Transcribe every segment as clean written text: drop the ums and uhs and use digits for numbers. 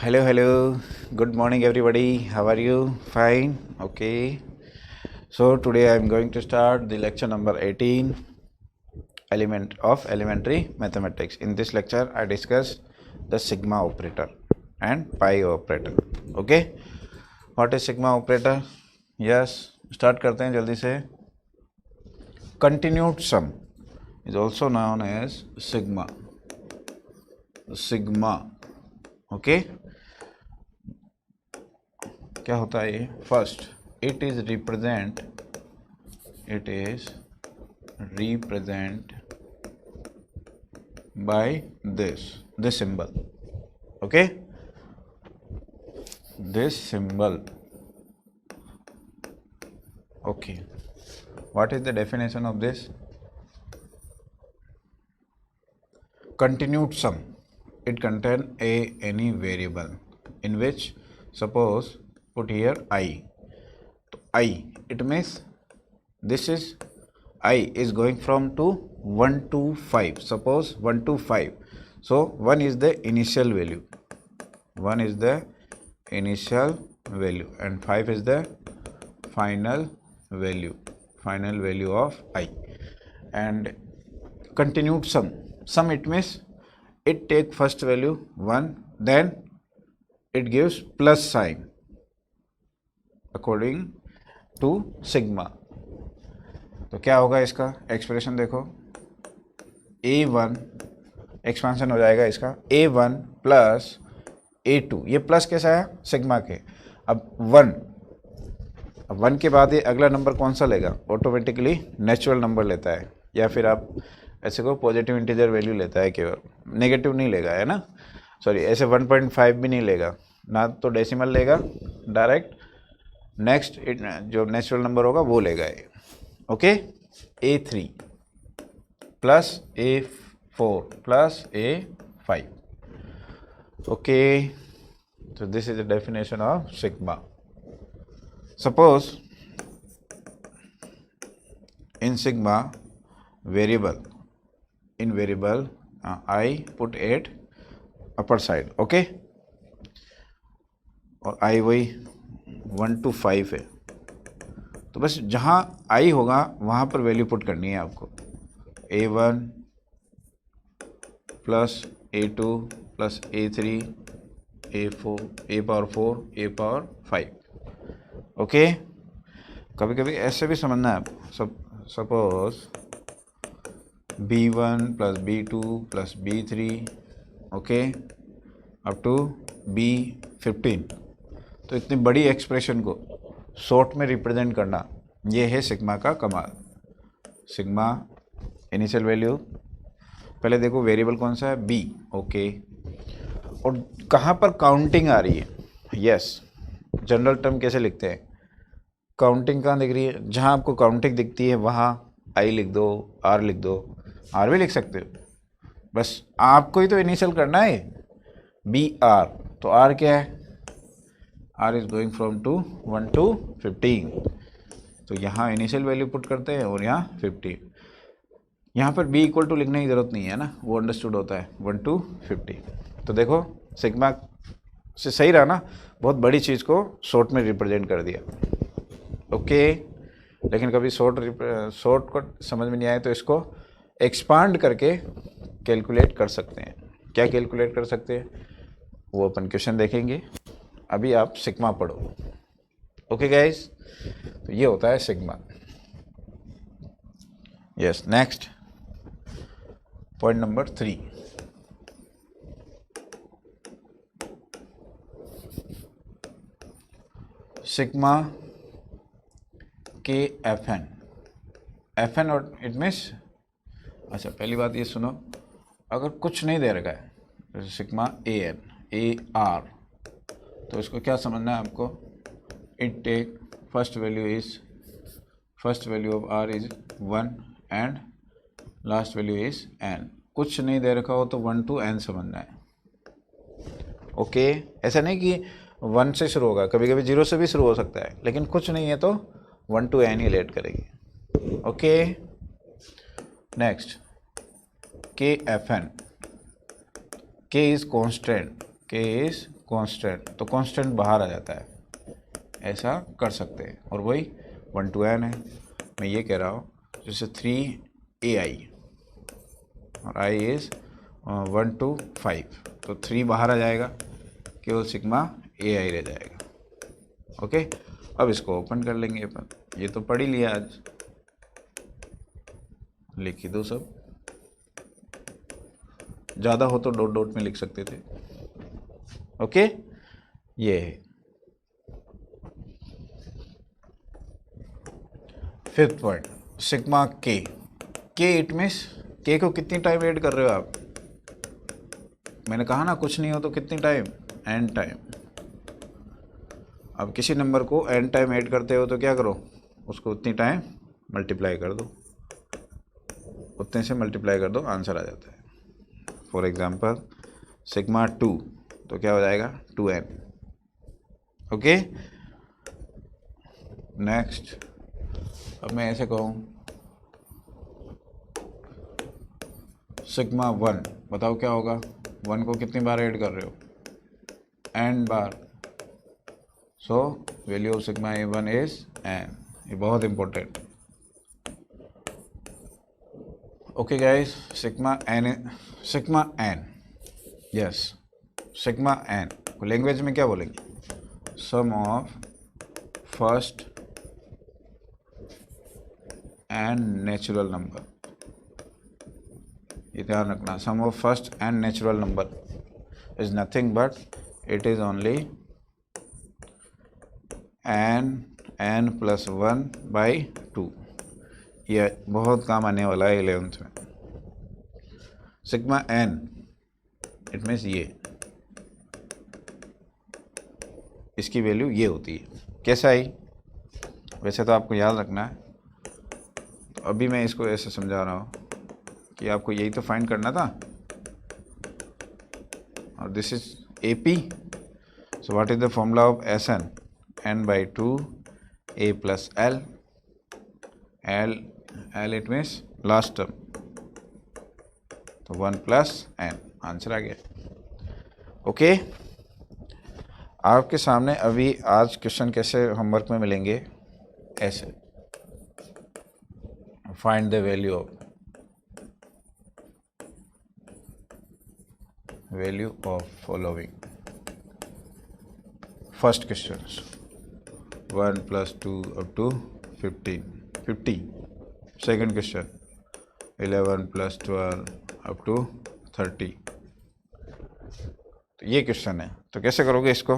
Hello. Good morning, everybody. How are you? Fine. Okay. So today I am going to start the lecture number 18, element of elementary mathematics. In this lecture, I discuss the sigma operator and pi operator. Okay. What is sigma operator? Yes. Start करते हैं जल्दी से. Continued sum is also known as sigma. Okay. क्या होता है ये? First it is represent by this symbol. Okay, this symbol. Okay, what is the definition of this? continued sum, it contain any variable in which, suppose put here I. So I, it means this is I is going from to 1 to 5. Suppose 1 to 5. So 1 is the initial value. 1 is the initial value and 5 is the final value. Final value of I. And continued sum. Sum it means it take first value 1, then it gives plus sign according to sigma. तो क्या होगा इसका expression देखो. a1 expansion हो जाएगा इसका a1 plus a2. ये plus कैसा है? सिग्मा के. अब 1 के बाद ये अगला नंबर कौन सा लेगा? ऑटोमेटिकली नेचुरल नंबर लेता है, या फिर आप ऐसे को पॉजिटिव इंटीजर वैल्यू लेता है, केवल नेगेटिव नहीं लेगा, है ना. सॉरी, ऐसे 1.5 भी नहीं लेगा ना, तो डेसिमल लेगा डायरेक्ट. नेक्स्ट जो नेचुरल नंबर होगा वो लेगा ये. Okay, a3 plus a4 plus a5. Okay, so this is the definition of sigma. Suppose in sigma variable, in variable I put 8 upper side. okay, और I वही 1 to 5 है, तो बस जहाँ I होगा वहाँ पर वैल्यू पुट करनी है आपको. a1 plus a2 plus a3 a4 a power 4 a power 5. Okay, कभी कभी ऐसे भी समझना है आप. Suppose b1 plus b2 plus b3 okay up to b15. तो इतनी बड़ी एक्सप्रेशन को शॉर्ट में रिप्रेजेंट करना, ये है सिग्मा का कमाल. सिग्मा इनिशियल वैल्यू, पहले देखो वेरिएबल कौन सा है? b. ओके, और कहाँ पर काउंटिंग आ रही है? यस, जनरल टर्म कैसे लिखते हैं? काउंटिंग कहाँ दिख रही है? जहाँ आपको काउंटिंग दिखती है वहाँ आई लिख दो, आर लिख दो, आर भी लिख सकते हो. बस आपको ही तो इनिशियल करना है. बी आर, तो आर क्या है? R is going from to 1 to 15. तो यहाँ इनिशियल वैल्यू पुट करते हैं और यहाँ 15. यहाँ पर बी इक्वल टू लिखने की ज़रूरत नहीं है ना, वो अंडरस्टूड होता है 1 to 50. तो देखो सिग्मा से सही रहा ना, बहुत बड़ी चीज़ को शॉर्ट में रिप्रेजेंट कर दिया. ओके, लेकिन कभी शॉर्ट कट समझ में नहीं आए तो इसको एक्सपांड करके कैलकुलेट कर सकते हैं. क्या कैलकुलेट कर सकते हैं वो अपन क्वेश्चन देखेंगे. अभी आप सिग्मा पढ़ो. ओके गाइस, तो ये होता है sigma. Yes, next point number 3. Sigma के FN और इट मीन्स. अच्छा, पहली बात ये सुनो, अगर कुछ नहीं दे रखा है, जैसे सिग्मा AN AR, तो इसको क्या समझना है आपको? It take first value of R is 1 and last value is N. कुछ नहीं दे रखा हो तो 1 to N समझना है. ओके, ऐसा नहीं कि 1 से शुरू होगा, कभी कभी 0 से भी शुरू हो सकता है, लेकिन कुछ नहीं है तो 1 to N ही लेट करेगी. Okay, next KFN. K is constant. K is constant, तो कांस्टेंट बाहर आ जाता है, ऐसा कर सकते हैं। और वही 1 to n है, मैं ये कह रहा हूँ जैसे 3ai और i इज़ 1 to 5, तो 3 बाहर आ जाएगा, केवल सिग्मा ai रह जाएगा। ओके, अब इसको ओपन कर लेंगे अपन, ये तो पढ़ ही लिया आज, लिख ही दो सब, ज़्यादा हो तो डॉट डॉट में लिख सकते थे। ओके, ये है फिफ्थ पॉइंट, सिग्मा के। के इट मीन्स के को कितनी टाइम ऐड कर रहे हो आप, मैंने कहा ना कुछ नहीं हो तो कितनी टाइम, n टाइम। अब किसी नंबर को n टाइम ऐड करते हो तो क्या करो, उसको उतनी टाइम मल्टीप्लाई कर दो, उतने से मल्टीप्लाई कर दो, आंसर आ जाता है। फॉर एग्जांपल सिग्मा 2, तो क्या हो जाएगा 2n। ओके, नेक्स्ट, अब मैं ऐसे कहूँ सिग्मा 1, बताओ क्या होगा, 1 को कितनी बार ऐड कर रहे हो, n बार, so value of sigma a1 is n, ये बहुत important. Okay guys, sigma n, yes, sigma n को लैंग्वेज में क्या बोलेंगे, sum of first N natural number, ये ध्यान रखना, sum of first N natural number is nothing but it is only n plus 1/2। ये बहुत काम आने वाला है 11th में। सिग्मा n इट मीन्स ये, इसकी वैल्यू ये होती है। कैसे आई, वैसे तो आपको याद रखना है, तो अभी मैं इसको ऐसे समझा रहा हूँ कि आपको यही तो फाइंड करना था, और this is AP, so what is the formula of Sn, n/2 a plus l, l it means last term, तो 1 प्लस n, आंसर आ गया। ओके, आपके सामने अभी आज क्वेश्चन कैसे होमवर्क में मिलेंगे, ऐसे find the value of following. First question 1 + 2 up to 50। Second question 11 + 12 up to 30। तो ये क्वेश्चन है, तो कैसे करोगे इसको,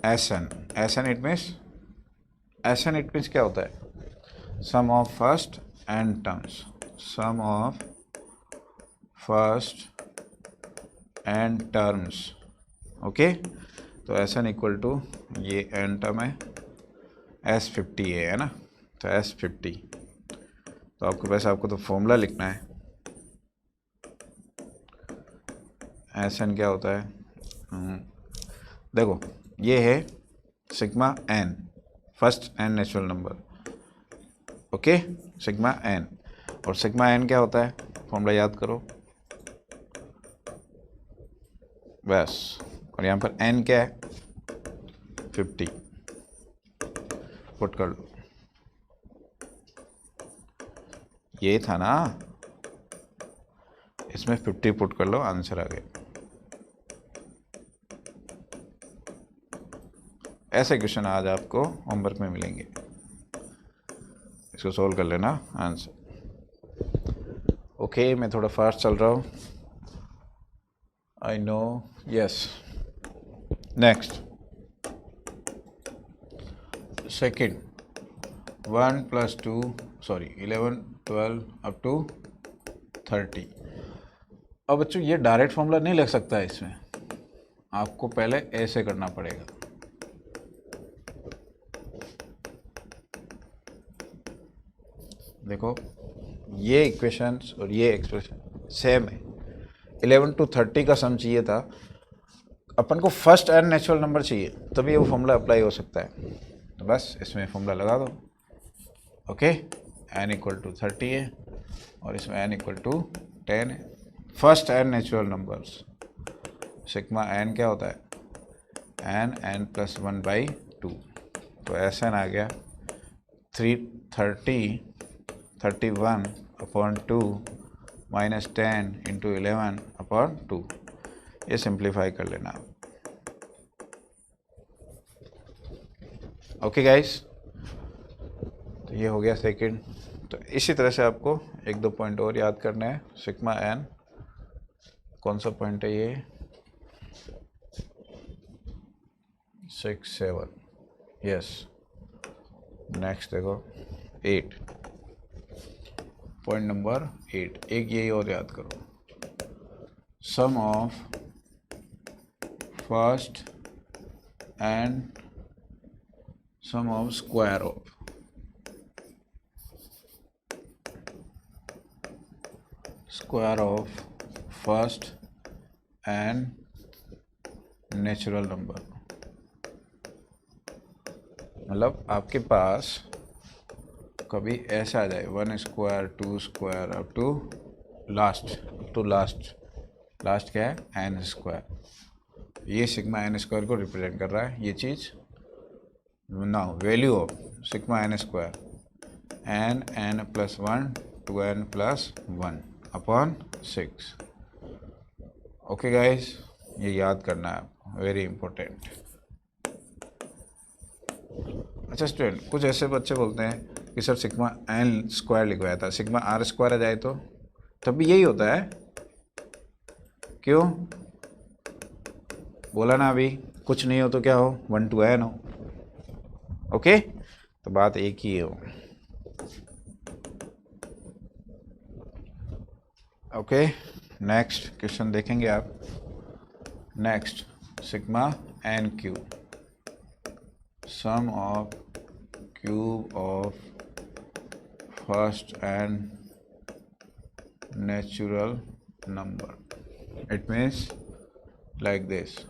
Sn इट मीन्स क्या होता है, sum of first N terms, sum of first N terms. Okay, तो Sn इक्वल टू ये n टर्म है, S50 है ना, तो S50, तो आपके पास आपको तो फॉर्मूला लिखना है, Sn क्या होता है, देखो ये है sigma n, first N natural number. Okay, sigma n, और सिग्मा n क्या होता है, फॉर्मूला याद करो बस, और यहाँ पर n क्या है 50, पुट कर लो, ये था ना, इसमें 50 पुट कर लो, आंसर आ गया। ऐसे क्वेश्चन आज आपको होमवर्क में मिलेंगे, इसको सॉल्व कर लेना आंसर। ओके, मैं थोड़ा फास्ट चल रहा हूँ, I know, yes. Next, second 1 + 2 11 12 up to 30। अब बच्चों ये डायरेक्ट फॉर्मूला नहीं लग सकता है, इसमें आपको पहले ऐसे करना पड़ेगा, देखो ये इक्वेशंस और ये एक्सप्रेशन सेम है, 11 to 30 का सम चाहिए था, अपन को फर्स्ट एंड नेचुरल नंबर चाहिए, तभी वो फॉर्मूला अप्लाई हो सकता है, तो बस इसमें फॉर्मूला लगा दो। ओके, n = 30 है और इसमें n = 10 है, first n natural numbers, sigma n क्या होता है, एन प्लस 1/2, तो एस एन आ गया 31/2 माइनस 10 इंटू 11/2। ये सिंप्लीफाई कर लेना आप। ओके गाइस, तो ये हो गया सेकंड। तो इसी तरह से आपको एक दो पॉइंट और याद करना है। सिग्मा एन, कौन सा पॉइंट है ये, 6 7, यस। नेक्स्ट देखो 8, पॉइंट नंबर 8, एक यही और याद करो, sum of first N sum of square of first N natural number. मतलब आपके पास कभी ऐसा आ जाए 1 square 2 square up to last क्या है, एन स्क्वायर। ये सिग्मा एन स्क्वायर को रिप्रेजेंट कर रहा है ये चीज़। Now value of sigma N square, N plus 1 two N plus 1 upon 6। Okay guys, ये याद करना है आपको, वेरी इंपॉर्टेंट। अच्छा स्टूडेंट, कुछ ऐसे बच्चे बोलते हैं कि सर सिग्मा एन स्क्वायर लिखवाया था, सिग्मा आर स्क्वायर आ जाए तो तब भी यही होता है, क्यों बोला ना अभी, कुछ नहीं हो तो क्या हो, 1 to n हो। ओके, तो बात एक ही हो। ओके, नेक्स्ट क्वेश्चन देखेंगे आप। Next, sigma n cube, sum of cube of first and natural number. It means like this,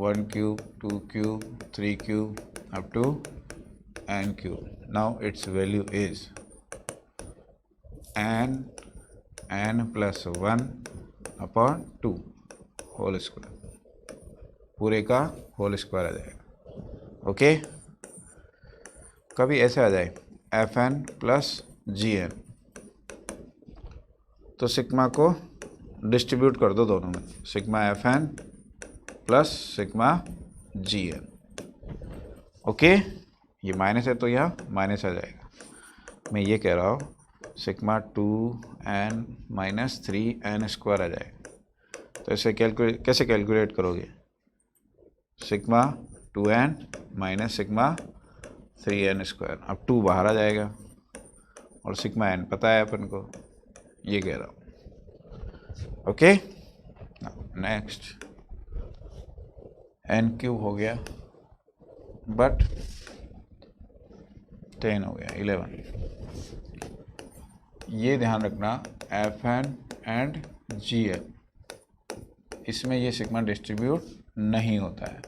1 cube, 2 cube, 3 cube up to n cube. Now its value is n plus 1 upon 2 whole square, पूरे का whole square आ जाएगा। Okay, कभी ऐसे आ जाए fn plus gn, तो sigma को distribute कर दो दोनों में, sigma fn plus sigma gn। Okay, ये माइनस है तो यहाँ माइनस आ जाएगा। मैं ये कह रहा हूँ sigma 2n minus 3n square आ जाएगा। तो इसे कैसे कैलकुलेट करोगे, sigma 2n minus sigma 3n square, अब 2 बाहर आ जाएगा और सिग्मा n पता है अपन को, ये कह रहा हूँ। ओके, नेक्स्ट n क्यूब हो गया बट 10 हो गया 11। ये ध्यान रखना fn एंड gn, इसमें ये सिग्मा डिस्ट्रीब्यूट नहीं होता है,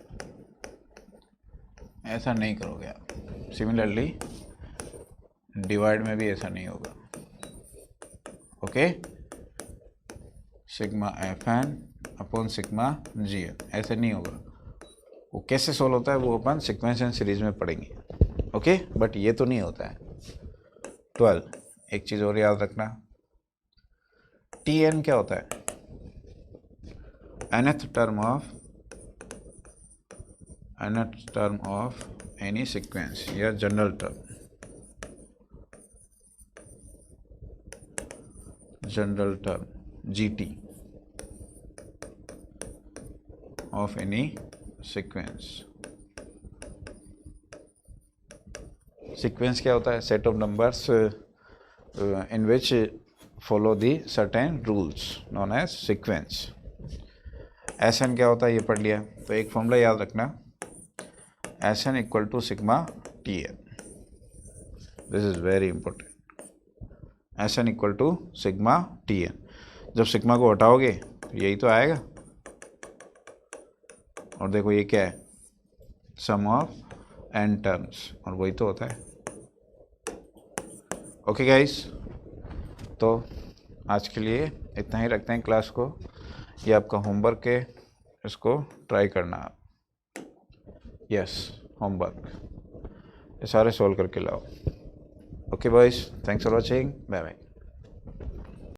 ऐसा नहीं करोगे आप। सिमिलरली डिवाइड में भी ऐसा नहीं होगा। Okay, sigma fn upon sigma gn ऐसे नहीं होगा। वो कैसे सोल्व होता है वो अपन सीक्वेंस एंड सीरीज में पढ़ेंगे। ओके, बट ये तो नहीं होता है। 12, एक चीज़ और याद रखना, tn क्या होता है, nth term of any sequence या general term gt of any sequence. Sequence क्या होता है, set of numbers in which follow the certain rules known as sequence. S N क्या होता है ये पढ़ लिया, तो एक फॉर्मूला याद रखना, s n equal to sigma t n, this is very important. S n equal to sigma t n, जब सिग्मा को हटाओगे तो यही तो आएगा, और देखो ये क्या है, सम ऑफ एन टर्म्स, और वही तो होता है। ओके गाइस, तो आज के लिए इतना ही रखते हैं क्लास को। ये आपका होमवर्क है, इसको ट्राई करना आप। यस, होमवर्क ये सारे सॉल्व करके लाओ। Okay boys, thanks for watching, bye bye.